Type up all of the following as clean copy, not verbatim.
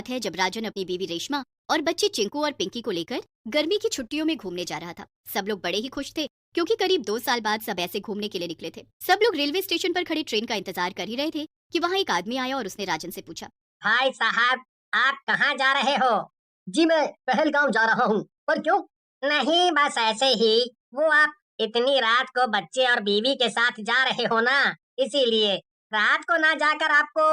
बात है जब राजन अपनी बीवी रेशमा और बच्चे चिंकू और पिंकी को लेकर गर्मी की छुट्टियों में घूमने जा रहा था। सब लोग बड़े ही खुश थे क्योंकि करीब 2 साल बाद सब ऐसे घूमने के लिए निकले थे। सब लोग रेलवे स्टेशन पर खड़ी ट्रेन का इंतजार कर ही रहे थे कि वहाँ एक आदमी आया और उसने राजन से पूछा, भाई साहब, आप कहाँ जा रहे हो? जी मैं पहलगाम जा रहा हूँ। पर क्यों? नहीं, बस ऐसे ही। वो आप इतनी रात को बच्चे और बीवी के साथ जा रहे हो ना, इसीलिए रात को ना जाकर आपको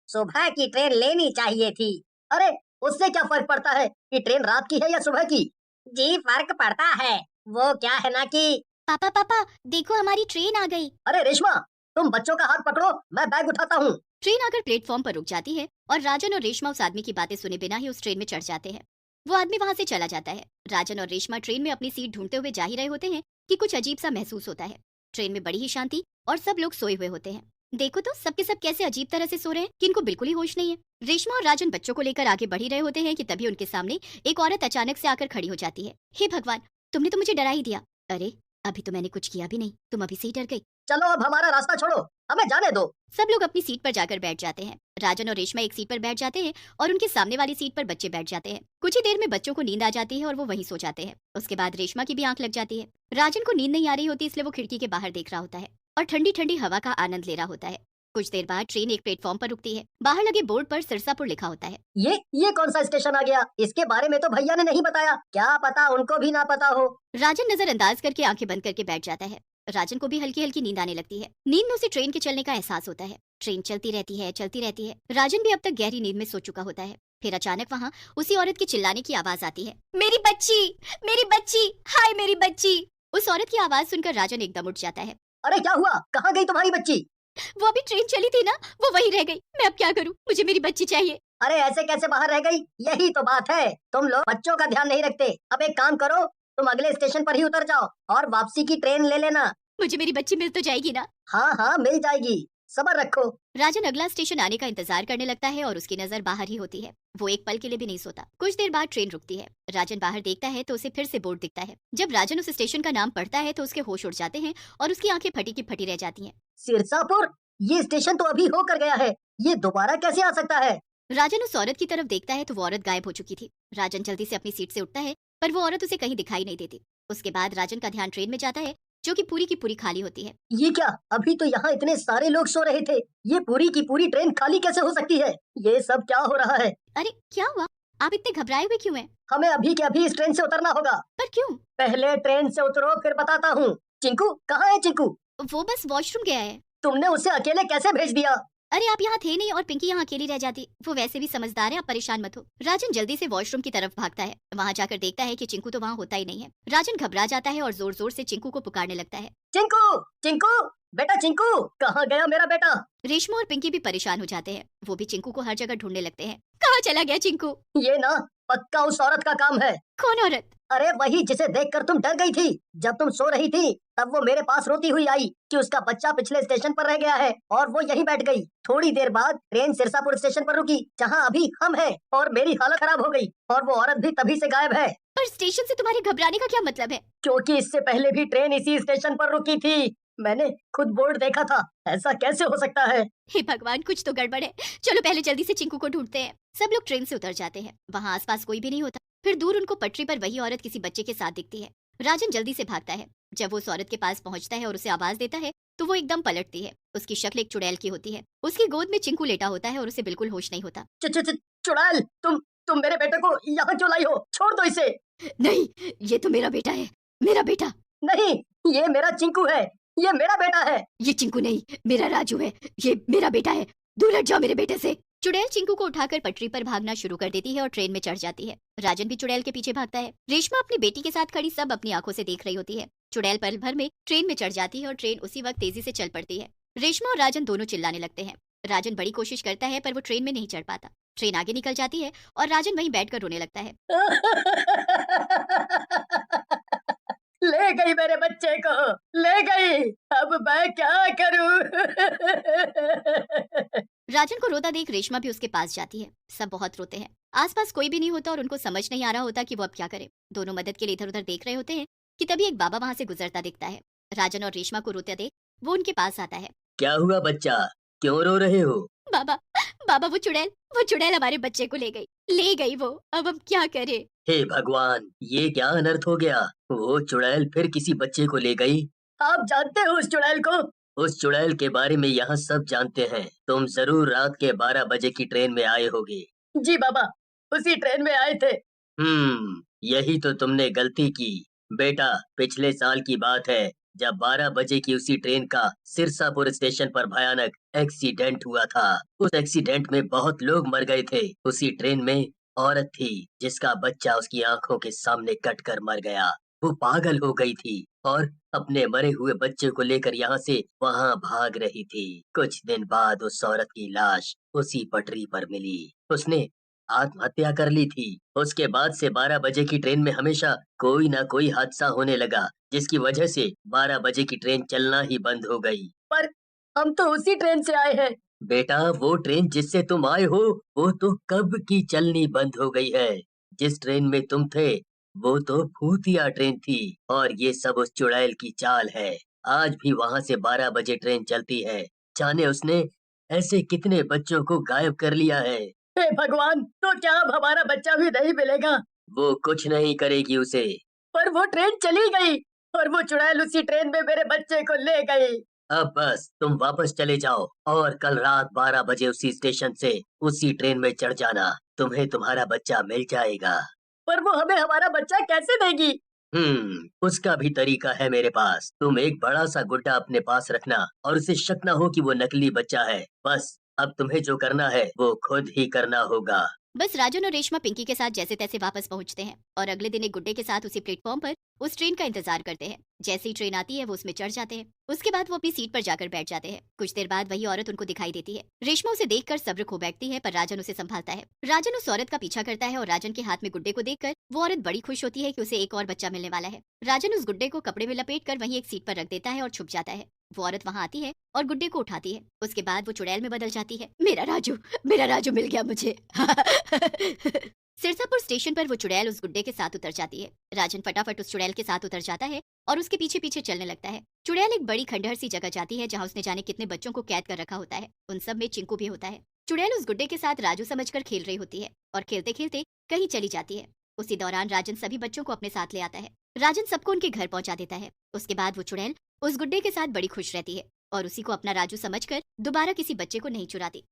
सुबह की ट्रेन लेनी चाहिए थी। अरे उससे क्या फर्क पड़ता है कि ट्रेन रात की है या सुबह की? जी फर्क पड़ता है। वो क्या है ना कि पापा पापा देखो हमारी ट्रेन आ गई। अरे रेशमा, तुम बच्चों का हाथ पकड़ो, मैं बैग उठाता हूँ। ट्रेन आकर प्लेटफॉर्म पर रुक जाती है और राजन और रेशमा उस आदमी की बातें सुने बिना ही उस ट्रेन में चढ़ जाते हैं। वो आदमी वहाँ से चला जाता है। राजन और रेशमा ट्रेन में अपनी सीट ढूंढते हुए जा ही रहे होते हैं कि कुछ अजीब सा महसूस होता है। ट्रेन में बड़ी ही शांति और सब लोग सोए हुए होते हैं। देखो तो सबके सब कैसे अजीब तरह से सो रहे हैं कि इनको बिल्कुल ही होश नहीं है। रेशमा और राजन बच्चों को लेकर आगे बढ़ ही रहे होते हैं कि तभी उनके सामने एक औरत अचानक से आकर खड़ी हो जाती है। हे भगवान, तुमने तो मुझे डरा ही दिया। अरे अभी तो मैंने कुछ किया भी नहीं, तुम अभी से ही डर गई। चलो अब हमारा रास्ता छोड़ो, हमें जाने दो। सब लोग अपनी सीट पर जाकर बैठ जाते हैं। राजन और रेशमा एक सीट पर बैठ जाते हैं और उनके सामने वाली सीट पर बच्चे बैठ जाते हैं। कुछ ही देर में बच्चों को नींद आ जाती है और वो वहीं सो जाते हैं। उसके बाद रेशमा की भी आंख लग जाती है। राजन को नींद नहीं आ रही होती, इसलिए वो खिड़की के बाहर देख रहा होता है और ठंडी ठंडी हवा का आनंद ले रहा होता है। कुछ देर बाद ट्रेन एक प्लेटफॉर्म पर रुकती है। बाहर लगे बोर्ड पर सिरसापुर लिखा होता है। ये कौन सा स्टेशन आ गया? इसके बारे में तो भैया ने नहीं बताया। क्या पता उनको भी ना पता हो। राजन नजरअंदाज करके आंखें बंद करके बैठ जाता है। राजन को भी हल्की हल्की नींद आने लगती है। नींद में उसे ट्रेन के चलने का एहसास होता है। ट्रेन चलती रहती है, चलती रहती है। राजन भी अब तक गहरी नींद में सो चुका होता है। फिर अचानक वहाँ उसी औरत की चिल्लाने की आवाज आती है, मेरी बच्ची, मेरी बच्ची, हाय मेरी बच्ची। उस औरत की आवाज सुनकर राजन एकदम उठ जाता है। अरे क्या हुआ? कहाँ गई तुम्हारी बच्ची? वो अभी ट्रेन चली थी ना, वो वहीं रह गई। मैं अब क्या करूँ? मुझे मेरी बच्ची चाहिए। अरे ऐसे कैसे बाहर रह गई? यही तो बात है, तुम लोग बच्चों का ध्यान नहीं रखते। अब एक काम करो, तुम अगले स्टेशन पर ही उतर जाओ और वापसी की ट्रेन ले लेना। मुझे मेरी बच्ची मिल तो जाएगी ना? हाँ हाँ मिल जाएगी, सब्र रखो। राजन अगला स्टेशन आने का इंतजार करने लगता है और उसकी नजर बाहर ही होती है। वो एक पल के लिए भी नहीं सोता। कुछ देर बाद ट्रेन रुकती है। राजन बाहर देखता है तो उसे फिर से बोर्ड दिखता है। जब राजन उस स्टेशन का नाम पढ़ता है तो उसके होश उड़ जाते हैं और उसकी आंखें फटी की फटी रह जाती हैं। सिरसापुर? ये स्टेशन तो अभी होकर गया है, ये दोबारा कैसे आ सकता है? राजन उस औरत की तरफ देखता है तो वो औरत गायब हो चुकी थी। राजन जल्दी से अपनी सीट से उठता है पर वो औरत उसे कहीं दिखाई नहीं देती। उसके बाद राजन का ध्यान ट्रेन में जाता है जो कि पूरी की पूरी खाली होती है। ये क्या? अभी तो यहाँ इतने सारे लोग सो रहे थे, ये पूरी की पूरी ट्रेन खाली कैसे हो सकती है? ये सब क्या हो रहा है? अरे क्या हुआ? आप इतने घबराए हुए क्यों हैं? हमें अभी के अभी इस ट्रेन से उतरना होगा। पर क्यों? पहले ट्रेन से उतरो फिर बताता हूँ। चिंकू कहाँ है? चिंकू वो बस वॉशरूम गया है। तुमने उसे अकेले कैसे भेज दिया? अरे आप यहाँ थे नहीं और पिंकी यहाँ अकेली रह जाती। वो वैसे भी समझदार है, आप परेशान मत हो। राजन जल्दी से वॉशरूम की तरफ भागता है। वहाँ जाकर देखता है कि चिंकू तो वहाँ होता ही नहीं है। राजन घबरा जाता है और जोर जोर से चिंकू को पुकारने लगता है। चिंकू, चिंकू, बेटा चिंकू, कहाँ गया मेरा बेटा? रेशमा और पिंकी भी परेशान हो जाते हैं। वो भी चिंकू को हर जगह ढूंढने लगते हैं। कहाँ चला गया चिंकू? ये ना पक्का उस औरत का काम है। कौन औरत? अरे वही जिसे देखकर तुम डर गई थी। जब तुम सो रही थी तब वो मेरे पास रोती हुई आई कि उसका बच्चा पिछले स्टेशन पर रह गया है और वो यहीं बैठ गई। थोड़ी देर बाद ट्रेन सिरसापुर स्टेशन पर रुकी जहाँ अभी हम हैं और मेरी हालत खराब हो गई और वो औरत भी तभी से गायब है। पर स्टेशन से तुम्हारे घबराने का क्या मतलब है? क्योंकि इससे पहले भी ट्रेन इसी स्टेशन पर रुकी थी। मैंने खुद बोर्ड देखा था, ऐसा कैसे हो सकता है? हे भगवान, कुछ तो गड़बड़ है। चलो पहले जल्दी से चिंकू को ढूंढते हैं। सब लोग ट्रेन से उतर जाते हैं। वहाँ आसपास कोई भी नहीं होता। फिर दूर उनको पटरी पर वही औरत किसी बच्चे के साथ दिखती है। राजन जल्दी से भागता है। जब वो उस औरत के पास पहुंचता है और उसे आवाज देता है तो वो एकदम पलटती है। उसकी शक्ल एक चुड़ैल की होती है। उसकी गोद में चिंकू लेटा होता है और उसे बिल्कुल होश नहीं होता। चुड़ैल, तुम मेरे बेटे को यहाँ क्यों लाई हो? छोड़ दो इसे। नहीं, ये तो मेरा बेटा है, मेरा बेटा। नहीं, ये मेरा चिंकू है, ये मेरा बेटा है। ये चिंकू नहीं, मेरा राजू है, ये मेरा बेटा है। दूर हट जाओ मेरे बेटे से। चुड़ैल चिंकू को उठाकर पटरी पर भागना शुरू कर देती है और ट्रेन में चढ़ जाती है। राजन भी चुड़ैल के पीछे भागता है। रेशमा अपनी बेटी के साथ खड़ी सब अपनी आंखों से देख रही होती है। चुड़ैल पल भर में ट्रेन में चढ़ जाती है और ट्रेन उसी वक्त तेजी से चल पड़ती है। रेशमा और राजन दोनों चिल्लाने लगते हैं। राजन बड़ी कोशिश करता है पर वो ट्रेन में नहीं चढ़ पाता। ट्रेन आगे निकल जाती है और राजन वहीं बैठकर रोने लगता है। ले गई मेरे बच्चे को, ले गई। अब मैं क्या करूं? राजन को रोता देख रेशमा भी उसके पास जाती है। सब बहुत रोते हैं। आसपास कोई भी नहीं होता और उनको समझ नहीं आ रहा होता कि वो अब क्या करे। दोनों मदद के लिए इधर उधर देख रहे होते हैं कि तभी एक बाबा वहाँ से गुजरता दिखता है। राजन और रेशमा को रोते देख वो उनके पास आता है। क्या हुआ बच्चा, क्यों रो रहे हो? बाबा, बाबा वो चुड़ैल हमारे बच्चे को ले गई वो। अब हम क्या करें? हे भगवान, ये क्या अनर्थ हो गया? वो चुड़ैल फिर किसी बच्चे को ले गई। आप जानते हो उस चुड़ैल को? उस चुड़ैल के बारे में यहाँ सब जानते हैं। तुम जरूर रात के 12 बजे की ट्रेन में आए होगे। जी बाबा, उसी ट्रेन में आए थे। यही तो तुमने गलती की। बेटा, पिछले साल की बात है जब 12 बजे की उसी ट्रेन का सिरसापुर स्टेशन पर भयानक एक्सीडेंट हुआ था। उस एक्सीडेंट में बहुत लोग मर गए थे। उसी ट्रेन में औरत थी जिसका बच्चा उसकी आंखों के सामने कटकर मर गया। वो पागल हो गई थी और अपने मरे हुए बच्चे को लेकर यहाँ से वहाँ भाग रही थी। कुछ दिन बाद उस औरत की लाश उसी पटरी पर मिली। उसने आत्महत्या कर ली थी। उसके बाद से 12 बजे की ट्रेन में हमेशा कोई ना कोई हादसा होने लगा, जिसकी वजह से 12 बजे की ट्रेन चलना ही बंद हो गई। पर हम तो उसी ट्रेन से आए हैं। बेटा, वो ट्रेन जिससे तुम आए हो वो तो कब की चलनी बंद हो गई है। जिस ट्रेन में तुम थे वो तो भूतिया ट्रेन थी और ये सब उस चुड़ैल की चाल है। आज भी वहाँ से 12 बजे ट्रेन चलती है। जाने उसने ऐसे कितने बच्चों को गायब कर लिया है। हे भगवान, तो क्या अब हमारा बच्चा भी नहीं मिलेगा? वो कुछ नहीं करेगी उसे। पर वो ट्रेन चली गई और वो चुड़ैल उसी ट्रेन में मेरे बच्चे को ले गई। अब बस तुम वापस चले जाओ और कल रात 12 बजे उसी स्टेशन से उसी ट्रेन में चढ़ जाना। तुम्हें तुम्हारा बच्चा मिल जाएगा। पर वो हमें हमारा बच्चा कैसे देगी? उसका भी तरीका है मेरे पास। तुम एक बड़ा सा गुड्डा अपने पास रखना और उसे शक न हो कि वो नकली बच्चा है। बस अब तुम्हें जो करना है वो खुद ही करना होगा। बस राजन और रेशमा पिंकी के साथ जैसे तैसे वापस पहुंचते हैं और अगले दिन एक गुड्डे के साथ उसी प्लेटफॉर्म पर उस ट्रेन का इंतजार करते हैं। जैसे ही ट्रेन आती है वो उसमें चढ़ जाते हैं। उसके बाद वो अपनी सीट पर जाकर बैठ जाते हैं। कुछ देर बाद वही औरत उनको दिखाई देती है। रेशमा उसे देखकर सब्र खो बैठती है, पर राजन उसे संभालता है। राजन उस औरत का पीछा करता है और राजन के हाथ में गुड्डे को देखकर वो औरत बड़ी खुश होती है कि उसे एक और बच्चा मिलने वाला है। राजन उस गुड्डे को कपड़े में लपेट कर वहीं एक सीट पर रख देता है और छुप जाता है। वो औरत वहाँ आती है और गुड्डे को उठाती है। उसके बाद वो चुड़ैल में बदल जाती है। मेरा राजू मिल गया मुझे। सिरसापुर स्टेशन पर वो चुड़ैल उस गुड्डे के साथ उतर जाती है। राजन फटाफट उस चुड़ैल के साथ उतर जाता है और उसके पीछे पीछे चलने लगता है। चुड़ैल एक बड़ी खंडहर सी जगह जाती है जहाँ उसने जाने कितने बच्चों को कैद कर रखा होता है। उन सब में चिंकू भी होता है। चुड़ैल उस गुड्डे के साथ राजू समझकर खेल रही होती है और खेलते खेलते कहीं चली जाती है। उसी दौरान राजन सभी बच्चों को अपने साथ ले आता है। राजन सबको उनके घर पहुंचा देता है। उसके बाद वो चुड़ैल उस गुड्डे के साथ बड़ी खुश रहती है और उसी को अपना राजू समझकर दोबारा किसी बच्चे को नहीं चुराती।